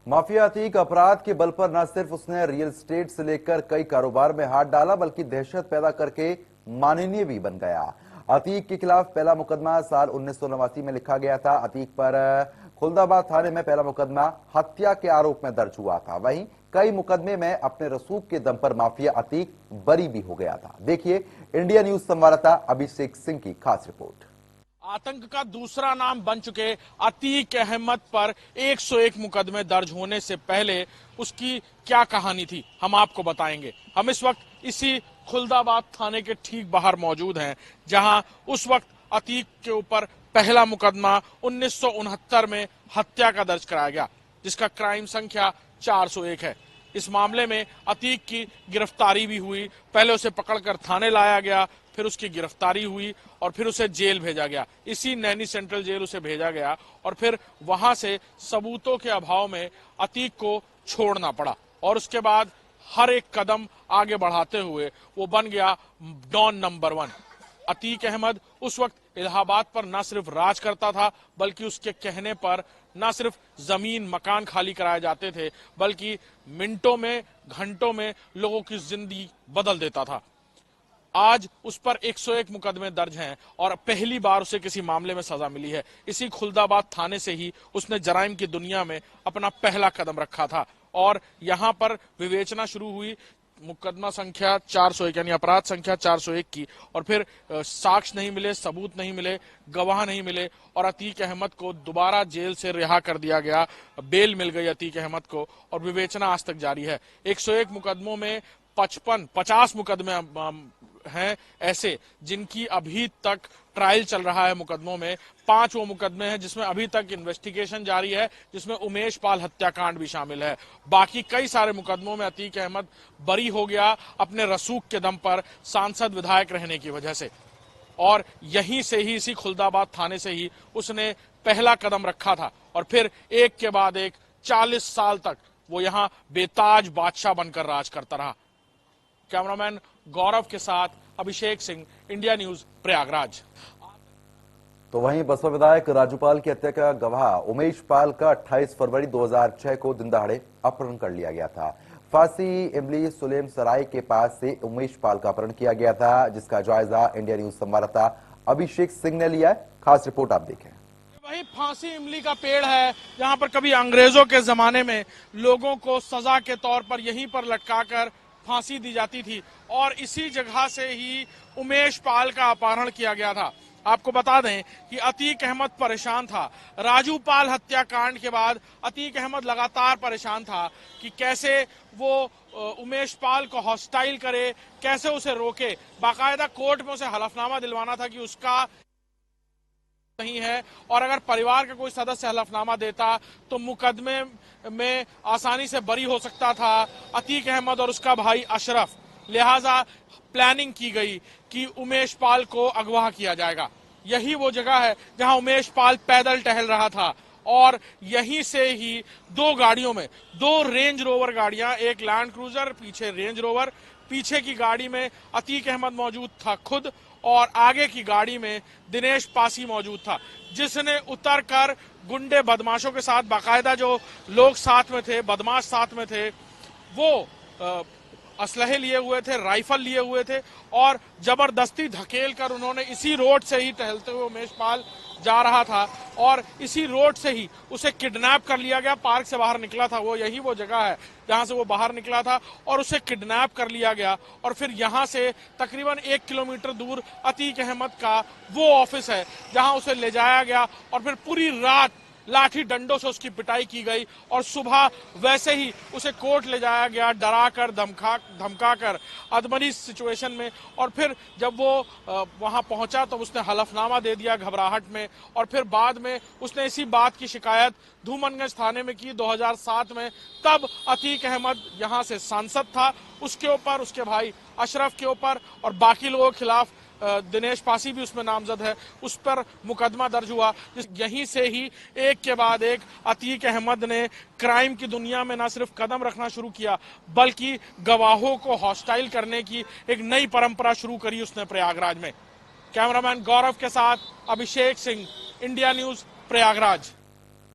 Mafia Atiq अपराध के बल पर न सिर्फ उसने रियल एस्टेट से लेकर कई कारोबार में हाथ डाला बल्कि दहशत पैदा करके माननीय भी बन गया। अतीक के खिलाफ पहला मुकदमा साल 1989 में लिखा गया था। अतीक पर खुलदाबाद थाने में पहला मुकदमा हत्या के आरोप में दर्ज हुआ था। वहीं कई मुकदमे में अपने रसूख के दम पर माफिया अतीक बरी भी हो गया था। देखिए इंडिया न्यूज संवाददाता अभिषेक सिंह की खास रिपोर्ट। आतंक का दूसरा नाम बन चुके अतीक अहमद पर 101 मुकदमे दर्ज होने से पहले उसकी क्या कहानी थी, हम आपको बताएंगे। हम इस वक्त इसी खुलदाबाद थाने के ठीक बाहर मौजूद हैं, जहां उस वक्त अतीक के ऊपर पहला मुकदमा 1969 में हत्या का दर्ज कराया गया, जिसका क्राइम संख्या 401 है। इस मामले में अतीक की गिरफ्तारी भी हुई। पहले उसे पकड़कर थाने लाया गया, फिर उसकी गिरफ्तारी हुई और फिर उसे जेल भेजा गया। इसी नैनी सेंट्रल जेल उसे भेजा गया और फिर वहां से सबूतों के अभाव में अतीक को छोड़ना पड़ा और उसके बाद हर एक कदम आगे बढ़ाते हुए वो बन गया डॉन नंबर 1। अतीक अहमद उस वक्त इलाहाबाद पर न सिर्फ राज करता था, बल्कि उसके कहने पर न सिर्फ जमीन मकान खाली कराए जाते थे, बल्कि मिनटों में घंटों में लोगों की जिंदगी बदल देता था। आज उस पर 101 मुकदमे दर्ज हैं और पहली बार उसे किसी मामले में सजा मिली है। इसी खुलदाबाद थाने से ही उसने जराइम की दुनिया में अपना पहला कदम रखा था और यहां पर विवेचना शुरू हुई मुकदमा संख्या 401 यानी अपराध संख्या 401 की, और फिर साक्ष्य नहीं मिले, सबूत नहीं मिले, गवाह नहीं मिले और अतीक अहमद को दोबारा जेल से रिहा कर दिया गया। बेल मिल गई अतीक अहमद को और विवेचना आज तक जारी है। 101 मुकदमों में 50 मुकदमे हैं ऐसे जिनकी अभी तक ट्रायल चल रहा है। मुकदमों में 5 वो मुकदमे हैं जिसमें अभी तक इन्वेस्टिगेशन जारी है, जिसमें उमेश पाल हत्याकांड भी शामिल है। बाकी कई सारे मुकदमों में अतीक अहमद बरी हो गया अपने रसूख के दम पर, सांसद विधायक रहने की वजह से। और यहीं से ही, इसी खुलदाबाद थाने से ही उसने पहला कदम रखा था और फिर एक के बाद एक 40 साल तक वो यहां बेताज बादशाह बनकर राज करता रहा। कैमरामैन गौरव के साथ अभिषेक सिंह, इंडिया न्यूज, प्रयागराज। तो वहीं बसपा विधायक राजूपाल की हत्या का गवाह उमेश पाल का 28 फरवरी 2006 को दिन दहाड़े अपहरण कर लिया गया था। फांसी इमली सुलेम सराय के पास से उमेश पाल का अपहरण किया गया था, जिसका जायजा इंडिया न्यूज संवाददाता अभिषेक सिंह ने लिया है। खास रिपोर्ट आप देखें। वही फांसी इमली का पेड़ है जहां पर कभी अंग्रेजों के जमाने में लोगों को सजा के तौर पर यहीं पर लटकाकर फांसी दी जाती थी और इसी जगह से ही उमेश पाल का अपहरण किया गया था। आपको बता दें कि अतीक अहमद परेशान था। राजू पाल हत्याकांड के बाद अतीक अहमद लगातार परेशान था कि कैसे वो उमेश पाल को हॉस्टाइल करे, कैसे उसे रोके। बाकायदा कोर्ट में उसे हलफनामा दिलवाना था कि उसका नहीं है, और अगर परिवार का कोई सदस्य हलफनामा देता तो मुकदमे में आसानी से बरी हो सकता था अतीक अहमद और उसका भाई अशरफ। लिहाजा प्लानिंग की गई कि उमेश पाल को अगवा किया जाएगा। यही वो जगह है जहां उमेश पाल पैदल टहल रहा था और यहीं से ही 2 गाड़ियों में, 2 रेंज रोवर गाड़ियां, एक लैंड क्रूजर, पीछे रेंज रोवर, पीछे की गाड़ी में अतीक अहमद मौजूद था खुद और आगे की गाड़ी में दिनेश पासी मौजूद था, जिसने उतरकर गुंडे बदमाशों के साथ, बाकायदा जो लोग साथ में थे, बदमाश साथ में थे, वो असलहे लिए हुए थे, राइफल लिए हुए थे और जबरदस्ती धकेल कर उन्होंने इसी रोड से ही टहलते हुए उमेश पाल जा रहा था और इसी रोड से ही उसे किडनैप कर लिया गया। पार्क से बाहर निकला था वो, यही वो जगह है जहां से वो बाहर निकला था और उसे किडनैप कर लिया गया और फिर यहां से तकरीबन 1 किलोमीटर दूर अतीक अहमद का वो ऑफिस है जहां उसे ले जाया गया और फिर पूरी रात लाठी डंडों से उसकी पिटाई की गई और सुबह वैसे ही उसे कोर्ट ले जाया गया, डराकर धमकाकर अधमरी सिचुएशन में। और फिर जब वो वहां पहुंचा तो उसने हलफनामा दे दिया घबराहट में और फिर बाद में उसने इसी बात की शिकायत धूमनगंज थाने में की 2007 में। तब अतीक अहमद यहां से सांसद था, उसके ऊपर, उसके भाई अशरफ के ऊपर और बाकी लोगों के खिलाफ, दिनेश पासी भी उसमें नामजद है, उस पर मुकदमा दर्ज हुआ। यहीं से ही एक के बाद एक अतीक अहमद ने क्राइम की दुनिया में न सिर्फ कदम रखना शुरू किया, बल्कि गवाहों को हॉस्टाइल करने की एक नई परंपरा शुरू करी उसने प्रयागराज में। कैमरामैन गौरव के साथ अभिषेक सिंह, इंडिया न्यूज, प्रयागराज।